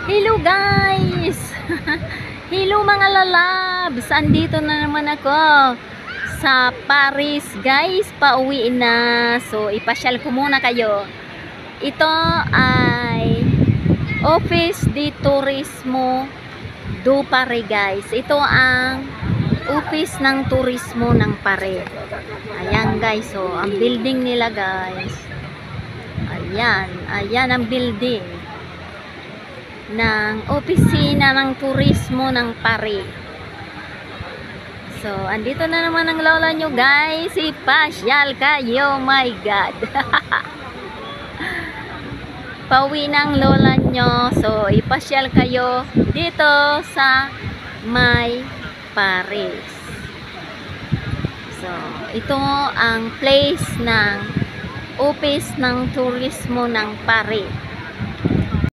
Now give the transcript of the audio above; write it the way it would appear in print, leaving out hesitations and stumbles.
Hello guys! Hello mga lalabs! Andito na naman ako sa Paris guys. Pauwi na. So ipasyal ko muna kayo. Ito ay Office de Turismo do Paris guys. Ito ang office ng turismo ng Paris. Ayan guys. So ang building nila guys. Ayan. Ayan ang building ng opisina ng turismo ng Paris. So, andito na naman ang lola nyo guys. Ipasyal kayo, my God. Pauwi ng lola nyo. So, ipasyal kayo dito sa may Paris. So, ito ang place ng office ng turismo ng Paris.